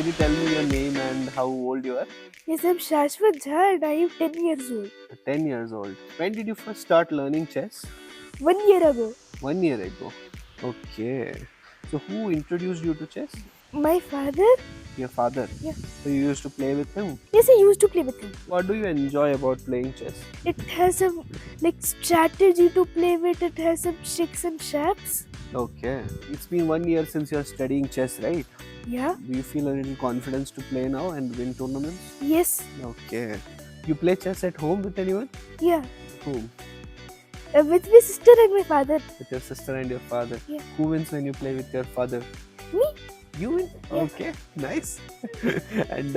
you tell me your name and how old you are? Yes, I'm Shashwat Jha and I am 10 years old. 10 years old. When did you first start learning chess? 1 year ago, 1 year ago. Okay. So who introduced you to chess? my father, Your father. yeah, So you used to play with him. yes, I used to play with him. What do you enjoy about playing chess? It has some strategy to play with, it has some tricks and traps. Okay. It's been 1 year since you're studying chess, right? Yeah, Do you feel a little confidence to play now and win tournaments? yes, Okay. You play chess at home with anyone? yeah. Whom? With my sister and my father. With your sister and your father. Yeah. Who wins when you play with your father? Me? You win? Yeah. Okay, nice. And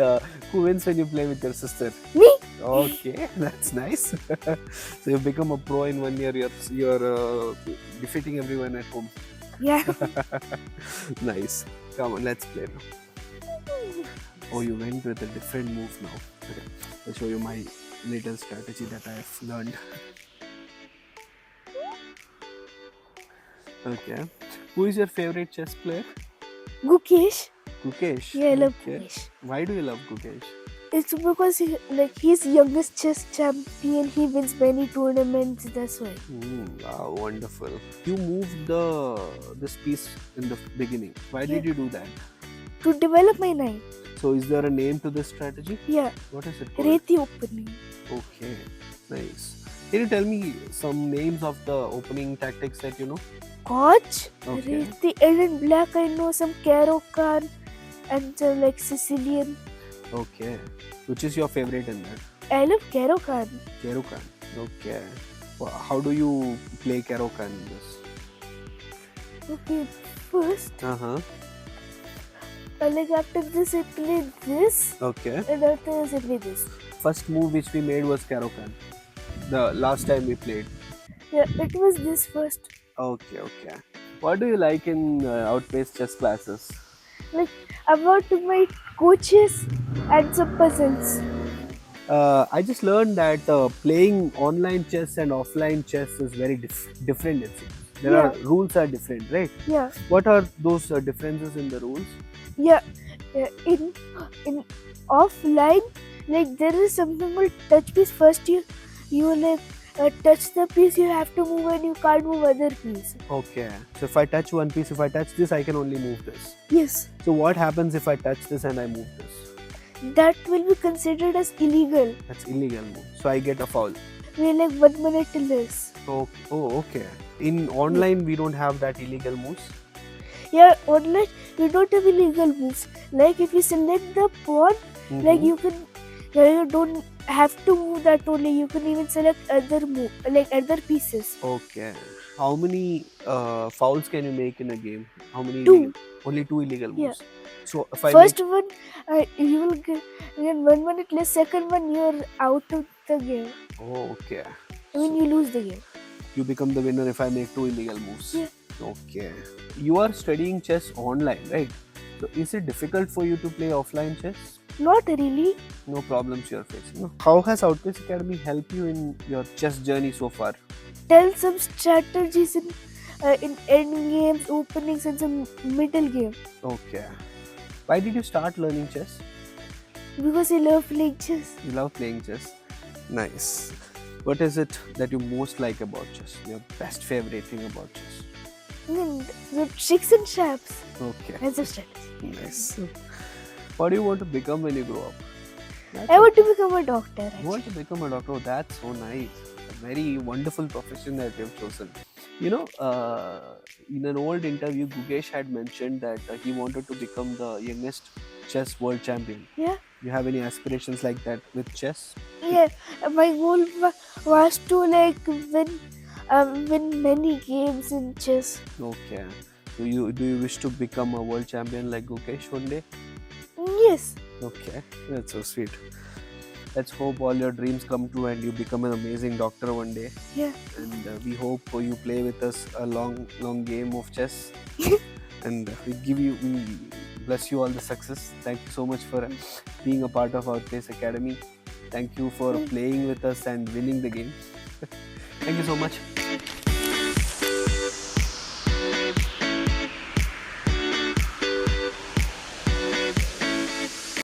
who wins when you play with your sister? Me? Okay, that's nice. So you've become a pro in 1 year. You're defeating everyone at home. Yeah. Nice. Come on, let's play now. Oh, you went with a different move now. Okay, I'll show you my little strategy that I have learned. Okay. Who is your favorite chess player? Gukesh? Gukesh. Yeah, I love Okay. Gukesh. Why do you love Gukesh? It's because he's youngest chess champion. He wins many tournaments. That's why. Wow, wonderful. You moved this piece in the beginning. Why did you do that? To develop my knight. So is there a name to this strategy? Yeah. What is it called? Reti opening. Okay, nice. Can you tell me some names of the opening tactics that you know? Koch, Okay. Reti, and in black I know some Caro-Kann and Sicilian. Okay. Which is your favorite in that? I love Caro-Kann. Caro-Kann. Okay. Well, how do you play Caro-Kann in this? Okay, first, Uh-huh. after this I play this, Okay. and after this I play this. First move which we made was Caro-Kann. The last time we played. Yeah, it was this first. Okay, okay. What do you like in Outpace chess classes? About my coaches and some puzzles. I just learned that playing online chess and offline chess is very different. It seems. There are rules are different, right? Yeah, What are those differences in the rules? yeah. In offline, there is something called touch piece. First, you touch the piece, you have to move, and you can't move other piece. Okay. So if I touch one piece, if I touch this, I can only move this. Yes, So what happens if I touch this and I move this? that will be considered as illegal. That's illegal move. So I get a foul. We're 1 minute till this. Oh, okay. In online, we don't have that illegal moves. Yeah, online you don't have illegal moves. If you select the pawn, Mhm. you don't have to move that only. You can even select other other pieces. Okay. How many fouls can you make in a game? How many? Two. Only two illegal Yeah. moves. So if I First one, you will get 1 minute less. Second one, you're out of the game. okay. You lose the game. You become the winner if I make two illegal moves. Yeah. Okay. You are studying chess online, right? So is it difficult for you to play offline chess? Not really. No problems you are facing. No. How has Outpace Academy helped you in your chess journey so far? Tell some strategies in end games, openings, and some middle game. Okay. Why did you start learning chess? Because I love playing chess. You love playing chess. Nice. What is it that you most like about chess? Your best favorite thing about chess? The tricks and traps Okay. and some strategy. Nice. What do you want to become when you grow up? I want to become a doctor. You Actually. want to become a doctor? Oh, that's so nice. A very wonderful profession that you've chosen. You know, in an old interview, Gukesh had mentioned that he wanted to become the youngest chess world champion. Yeah. You have any aspirations like that with chess? Yeah. My goal was to win many games in chess. Okay. Do you wish to become a world champion like Gukesh one day? Yes. Okay, that's so sweet. Let's hope all your dreams come true and you become an amazing doctor one day. Yeah. And we hope you play with us a long game of chess. And we bless you all the success. Thank you so much for being a part of Outpace Academy. Thank you for playing with us and winning the game. Thank you so much.